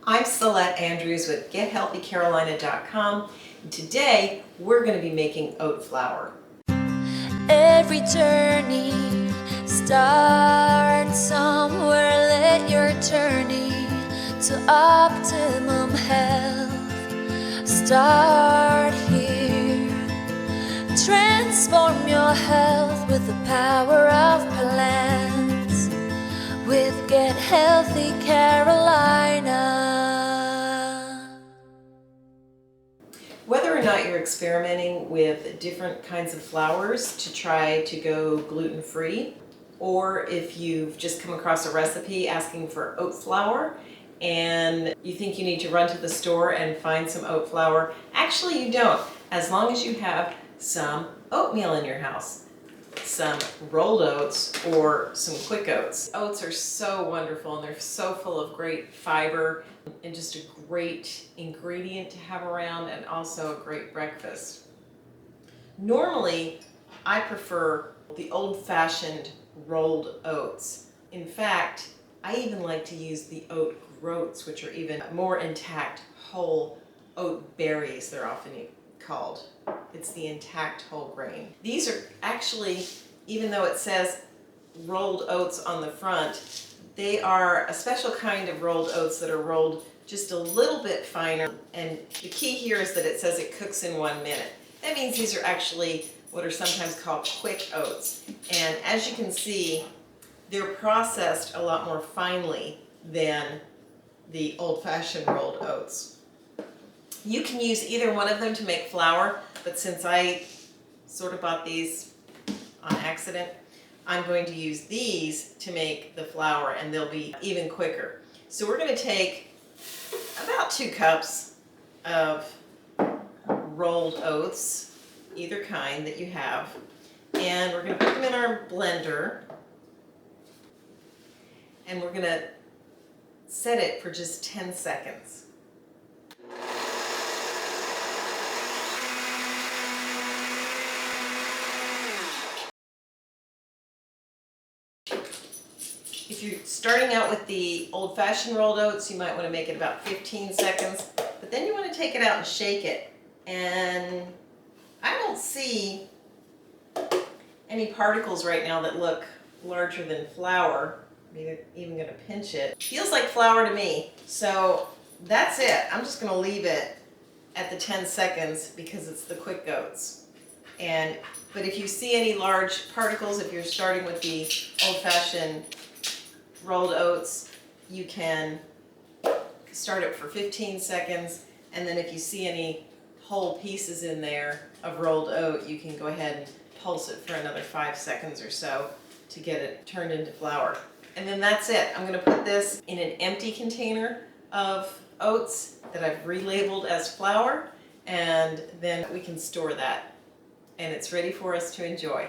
I'm Celeste Andrews with GetHealthyCarolina.com, and today we're going to be making oat flour. Every journey starts somewhere. Let your journey to optimum health start here. Transform your health with the power of plants with Get Healthy Carolina. Whether or not you're experimenting with different kinds of flours to try to go gluten-free, or if you've just come across a recipe asking for oat flour and you think you need to run to the store and find some oat flour, actually you don't, as long as you have some oatmeal in your house, some rolled oats or some quick oats. Oats are so wonderful and they're so full of great fiber and just a great ingredient to have around, and also a great breakfast. Normally, I prefer the old-fashioned rolled oats. In fact, I even like to use the oat groats, which are even more intact whole oat berries, they're often called. It's the intact whole grain. These are actually, even though it says rolled oats on the front, they are a special kind of rolled oats that are rolled just a little bit finer. And the key here is that it says it cooks in 1 minute. That means these are actually what are sometimes called quick oats. And as you can see, they're processed a lot more finely than the old-fashioned rolled oats. You can use either one of them to make flour, but since I sort of bought these on accident, I'm going to use these to make the flour, and they'll be even quicker. So we're going to take about 2 cups of rolled oats, either kind that you have, and we're going to put them in our blender, and we're going to set it for just 10 seconds. If you're starting out with the old-fashioned rolled oats, you might want to make it about 15 seconds, but then you want to take it out and shake it. And I don't see any particles right now that look larger than flour. Maybe even going to pinch it. Feels like flour to me. So that's it. I'm just going to leave it at the 10 seconds because it's the quick oats. But if you see any large particles, if you're starting with the old-fashioned rolled oats, you can start it for 15 seconds, and then if you see any whole pieces in there of rolled oat, you can go ahead and pulse it for another 5 seconds or so to get it turned into flour. And then that's it. I'm going to put this in an empty container of oats that I've relabeled as flour, and then we can store that, and it's ready for us to enjoy.